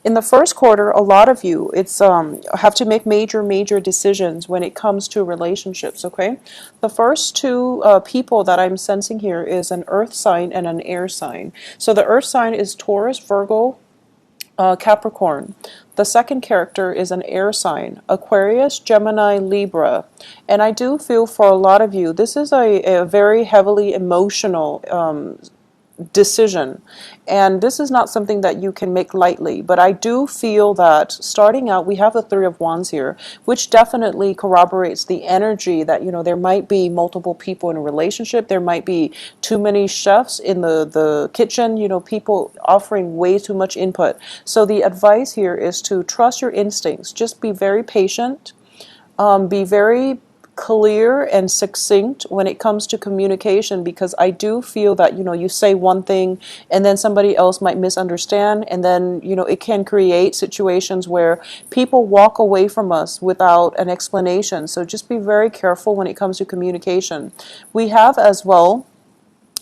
In the first quarter, a lot of you, it's have to make major decisions when it comes to relationships, okay? The first two people that I'm sensing here is an earth sign and an air sign. So the earth sign is Taurus, Virgo, Capricorn. The second character is an air sign, Aquarius, Gemini, Libra. And I do feel for a lot of you, this is a very heavily emotional decision. And this is not something that you can make lightly, but I do feel that starting out, we have the Three of Wands here, which definitely corroborates the energy that, there might be multiple people in a relationship. There might be too many chefs in the kitchen, people offering way too much input. So the advice here is to trust your instincts. Just be very patient, be very clear and succinct when it comes to communication, because I do feel that you say one thing and then somebody else might misunderstand, and then it can create situations where people walk away from us without an explanation. So just be very careful when it comes to communication. We have as well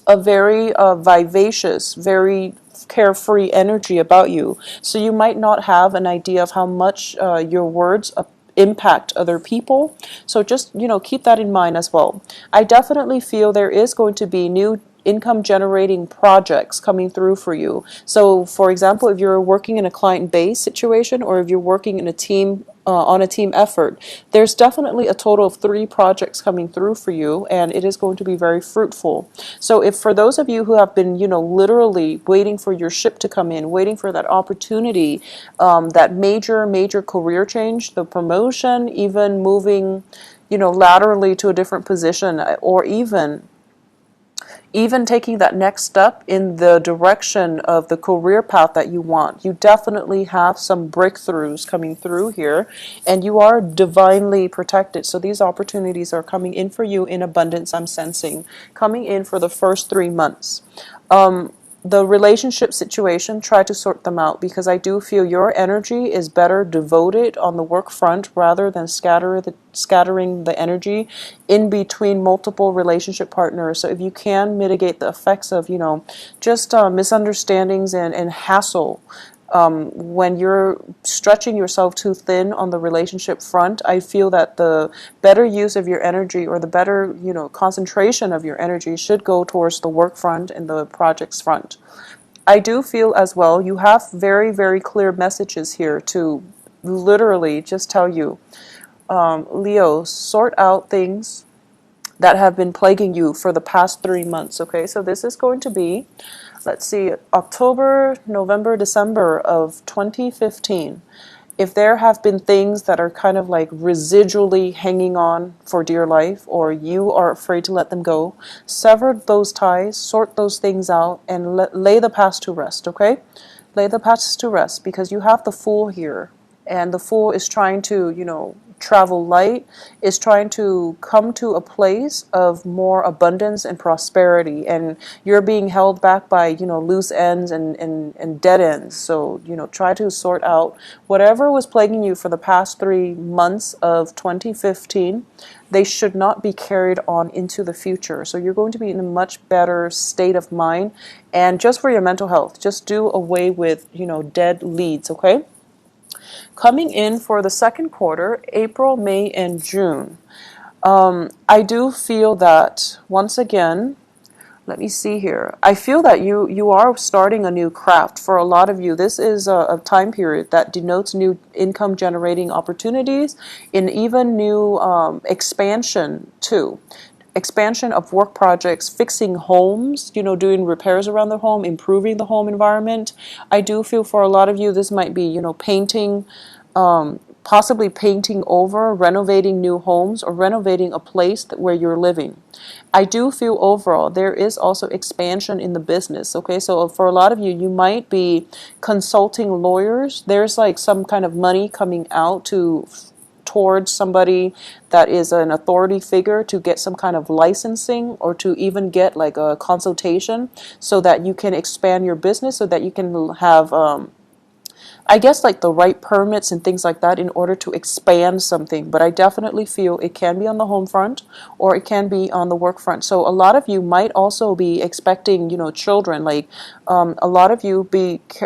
a very vivacious, very carefree energy about you, so you might not have an idea of how much your words impact other people. So just keep that in mind as well. I definitely feel there is going to be new income generating projects coming through for you. So for example, if you're working in a client based situation, or if you're working in a team on a team effort, there's definitely a total of 3 projects coming through for you, and it is going to be very fruitful. So if for those of you who have been literally waiting for your ship to come in, waiting for that opportunity, that major career change, the promotion, even moving laterally to a different position, or even taking that next step in the direction of the career path that you want, you definitely have some breakthroughs coming through here, and you are divinely protected. So these opportunities are coming in for you in abundance, I'm sensing, coming in for the first 3 months. The relationship situation, try to sort them out, because I do feel your energy is better devoted on the work front rather than scattering the energy in between multiple relationship partners. So if you can mitigate the effects of, just misunderstandings and hassle, when you're stretching yourself too thin on the relationship front, I feel that the better use of your energy, or the better, concentration of your energy, should go towards the work front and the projects front. I do feel as well you have very clear messages here to literally just tell you, Leo, sort out things that have been plaguing you for the past 3 months. Okay, so this is going to be, let's see, October, November, December of 2015. If there have been things that are kind of like residually hanging on for dear life, or you are afraid to let them go, sever those ties, sort those things out, and lay the past to rest, okay? Lay the past to rest, because you have the Fool here, and the Fool is trying to, travel light, is trying to come to a place of more abundance and prosperity, and you're being held back by loose ends and dead ends. So try to sort out whatever was plaguing you for the past 3 months of 2015. They should not be carried on into the future. So you're going to be in a much better state of mind. And just for your mental health, just do away with dead leads, okay? Coming in for the second quarter, April, May, and June, I do feel that, once again, let me see here. I feel that you are starting a new craft. For a lot of you, this is a time period that denotes new income generating opportunities, and even new expansion too. Expansion of work projects, fixing homes, doing repairs around the home, improving the home environment. I do feel for a lot of you, this might be, painting, possibly painting over, renovating new homes, or renovating a place where you're living. I do feel overall there is also expansion in the business, okay? So for a lot of you, you might be consulting lawyers. There's like some kind of money coming out towards somebody that is an authority figure, to get some kind of licensing, or to even get like a consultation, so that you can expand your business, so that you can have I guess like the right permits and things like that in order to expand something. But I definitely feel it can be on the home front or it can be on the work front. So a lot of you might also be expecting, children. Like a lot of you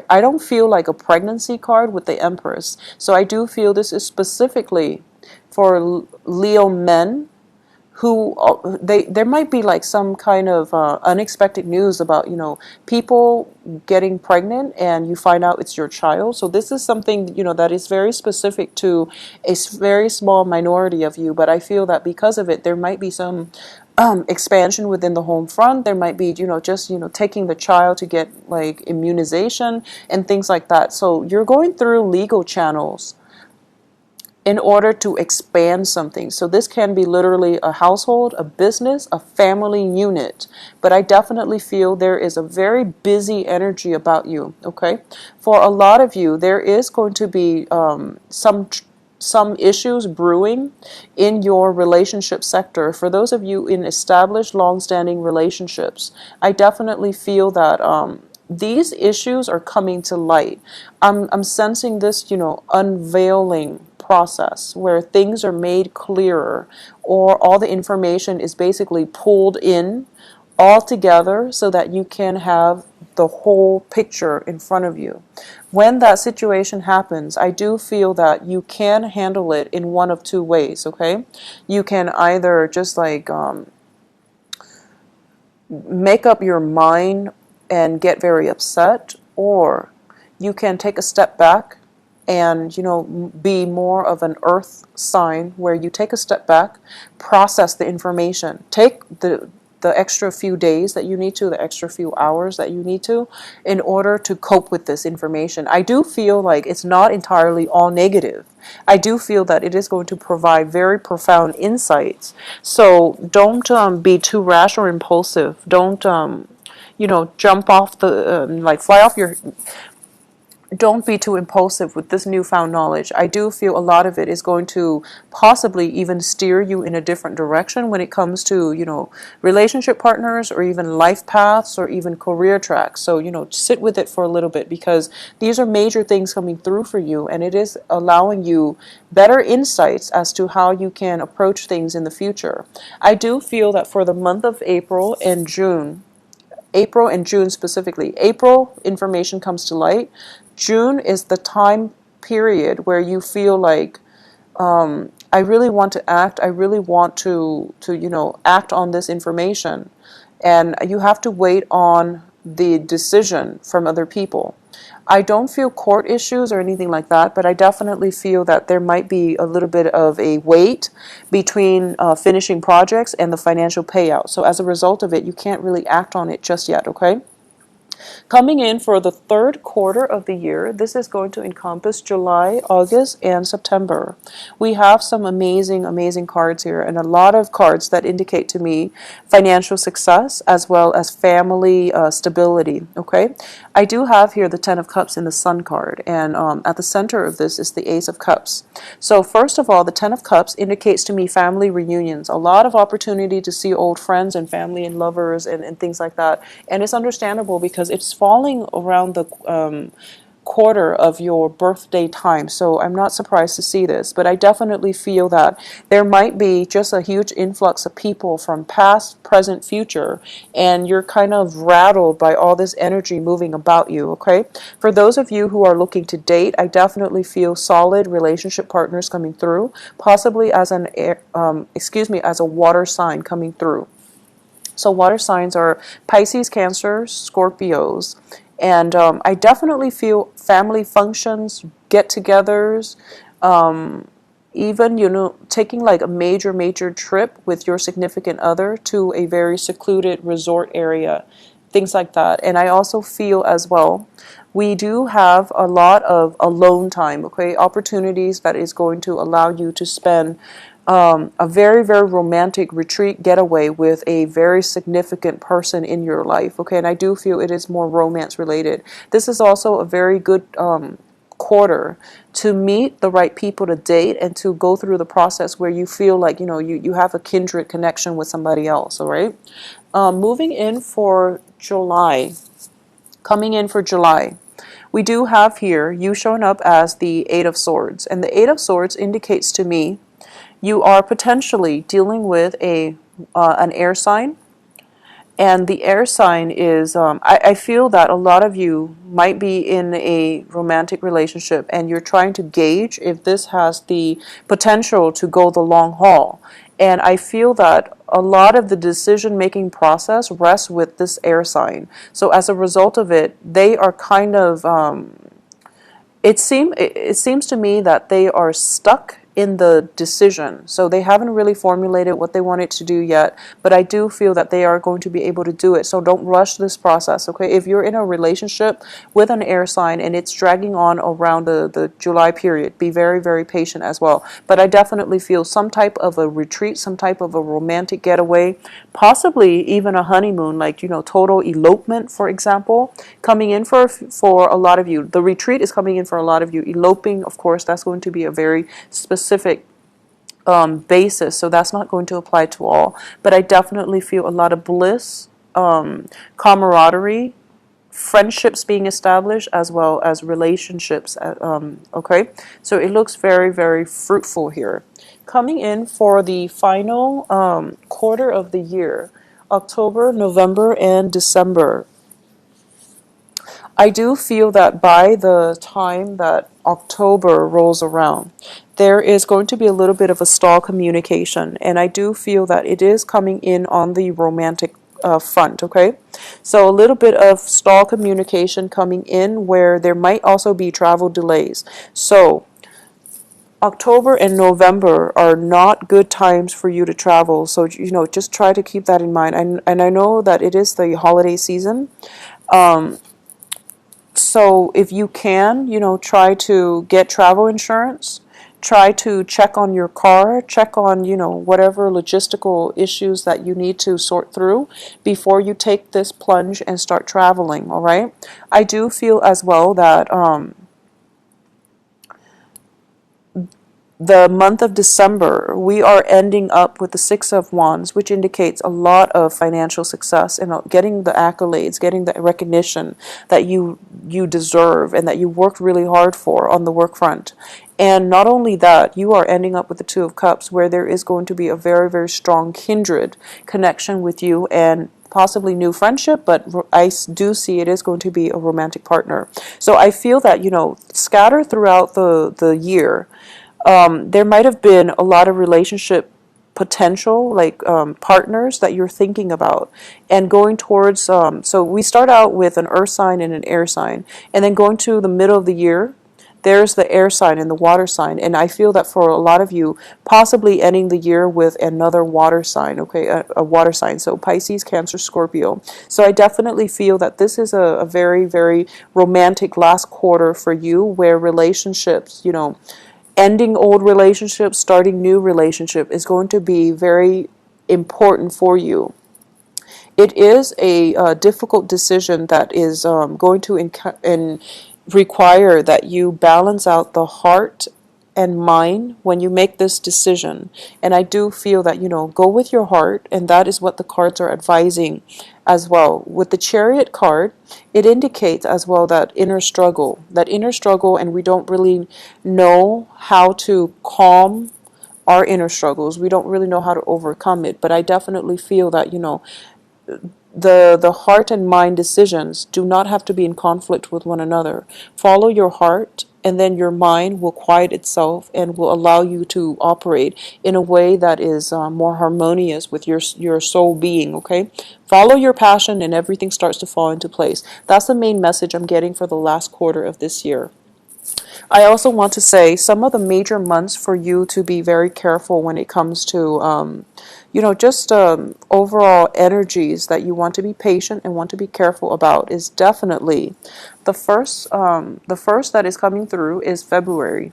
I don't feel like a pregnancy card with the Empress. So I do feel this is specifically for Leo men who there might be like some kind of unexpected news about people getting pregnant and you find out it's your child. So this is something that is very specific to very small minority of you, but I feel that because of it there might be some expansion within the home front. There might be just taking the child to get like immunization and things like that. So you're going through legal channels in order to expand something. So this can be literally a household, a business, a family unit. But I definitely feel there is a very busy energy about you, okay? For a lot of you, there is going to be some issues brewing in your relationship sector. For those of you in established, long-standing relationships, I definitely feel that these issues are coming to light. I'm sensing this, unveiling process where things are made clearer, or all the information is basically pulled in all together so that you can have the whole picture in front of you. When that situation happens, I do feel that you can handle it in one of two ways, okay? You can either just like make up your mind and get very upset, or you can take a step back and be more of an earth sign where you take a step back, process the information, take the extra few days that you need to, the extra few hours that you need to, in order to cope with this information. I do feel like it's not entirely all negative. I do feel that it is going to provide very profound insights. So don't be too rash or impulsive. Don't jump off the like fly off your don't be too impulsive with this newfound knowledge. I do feel a lot of it is going to possibly even steer you in a different direction when it comes to, relationship partners or even life paths or even career tracks. So, sit with it for a little bit, because these are major things coming through for you, and it is allowing you better insights as to how you can approach things in the future. I do feel that for the month of April and June specifically. April, information comes to light. June is the time period where you feel like, I really want to act. I really want to act on this information. And you have to wait on the decision from other people. I don't feel court issues or anything like that, but I definitely feel that there might be a little bit of a wait between finishing projects and the financial payout. So as a result of it, you can't really act on it just yet, okay? Coming in for the third quarter of the year, this is going to encompass July, August, and September. We have some amazing, amazing cards here, and a lot of cards that indicate to me financial success as well as family stability, okay? I do have here the Ten of Cups in the Sun card, and at the center of this is the Ace of Cups. So first of all, the Ten of Cups indicates to me family reunions, a lot of opportunity to see old friends and family and lovers and things like that. And it's understandable because it's falling around the quarter of your birthday time. So I'm not surprised to see this, but I definitely feel that there might be just a huge influx of people from past, present, future, and you're kind of rattled by all this energy moving about you, okay? For those of you who are looking to date, I definitely feel solid relationship partners coming through, possibly as as a water sign coming through. So water signs are Pisces, Cancer, Scorpios. And I definitely feel family functions, get-togethers, even, taking like a major trip with your significant other to a very secluded resort area, things like that. And I also feel as well, we do have a lot of alone time, okay? Opportunities that is going to allow you to spend a very romantic retreat getaway with a very significant person in your life, okay? And I do feel it is more romance related. This is also a very good quarter to meet the right people to date and to go through the process where you feel like you have a kindred connection with somebody else. All right, moving in for July, coming in for July, we do have here you showing up as the Eight of Swords. And the Eight of Swords indicates to me you are potentially dealing with an air sign. And the air sign is, I feel that a lot of you might be in a romantic relationship and you're trying to gauge if this has the potential to go the long haul. And I feel that a lot of the decision-making process rests with this air sign. So as a result of it, they are kind of, it seems to me that they are stuck in the decision. So they haven't really formulated what they wanted to do yet, but I do feel that they are going to be able to do it. So don't rush this process, okay? If you're in a relationship with an air sign and it's dragging on around the July period, be very, very patient as well. But I definitely feel some type of a retreat, some type of a romantic getaway, possibly even a honeymoon, like, total elopement, for example, coming in for a lot of you. The retreat is coming in for a lot of you. Eloping, of course, that's going to be a very specific basis, so that's not going to apply to all. But I definitely feel a lot of bliss, camaraderie, friendships being established, as well as relationships. Okay, so it looks very, very fruitful here. Coming in for the final quarter of the year, October, November, and December. I do feel that by the time that October rolls around, there is going to be a little bit of a stall communication, and I do feel that it is coming in on the romantic front, okay? So a little bit of stall communication coming in where there might also be travel delays. So October and November are not good times for you to travel, so just try to keep that in mind. And I know that it is the holiday season. So if you can, try to get travel insurance, try to check on your car, check on, whatever logistical issues that you need to sort through before you take this plunge and start traveling, all right? I do feel as well that the month of December, we are ending up with the Six of Wands, which indicates a lot of financial success and getting the accolades, getting the recognition that you deserve and that you worked really hard for on the work front. And not only that, you are ending up with the Two of Cups, where there is going to be a very, very strong kindred connection with you and possibly new friendship, but I do see it is going to be a romantic partner. So I feel that, scatter throughout the year, there might have been a lot of relationship potential, like partners that you're thinking about and going towards. So we start out with an earth sign and an air sign, and then going to the middle of the year, there's the air sign and the water sign. And I feel that for a lot of you, possibly ending the year with another water sign, okay, a water sign. So Pisces, Cancer, Scorpio. So I definitely feel that this is a very, very romantic last quarter for you, where relationships, ending old relationships, starting new relationship is going to be very important for you. It is a difficult decision that is going to require that you balance out the heart and mind when you make this decision. And I do feel that, go with your heart, and that is what the cards are advising as well. With the Chariot card, it indicates as well that inner struggle, and we don't really know how to calm our inner struggles. We don't really know how to overcome it, but I definitely feel that, the heart and mind decisions do not have to be in conflict with one another. Follow your heart, and then your mind will quiet itself and will allow you to operate in a way that is more harmonious with your soul being, okay? Follow your passion and everything starts to fall into place. That's the main message I'm getting for the last quarter of this year. I also want to say some of the major months for you to be very careful when it comes to, just overall energies that you want to be patient and want to be careful about is definitely the first. The first that is coming through is February.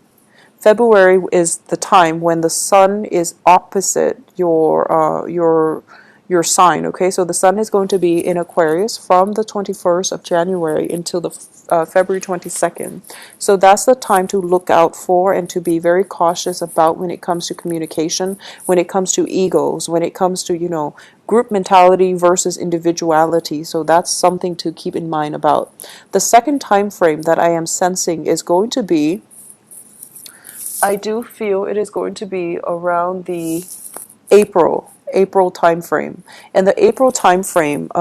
February is the time when the sun is opposite your your sign. Okay, so the sun is going to be in Aquarius from the 21st of January until the February 22nd. So that's the time to look out for and to be very cautious about when it comes to communication, when it comes to egos, when it comes to, group mentality versus individuality. So that's something to keep in mind about. The second time frame that I am sensing is going to be, I do feel it is going to be around the April time frame. And the April time frame,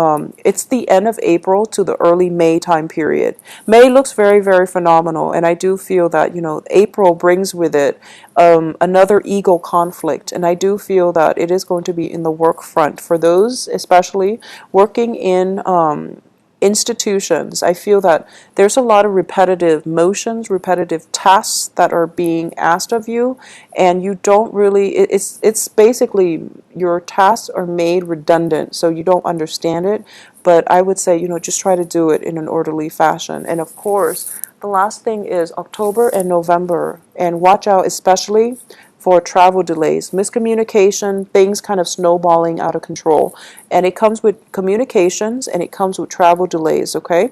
it's the end of April to the early May time period. May looks very, very phenomenal, and I do feel that, April brings with it another ego conflict, and I do feel that it is going to be in the work front for those, especially working in institutions. I feel that there's a lot of repetitive motions, repetitive tasks that are being asked of you, and you don't really, it's basically your tasks are made redundant, so you don't understand it. But I would say, just try to do it in an orderly fashion. And of course, the last thing is October and November, and watch out especially for travel delays, miscommunication, things kind of snowballing out of control. And it comes with communications and it comes with travel delays, okay?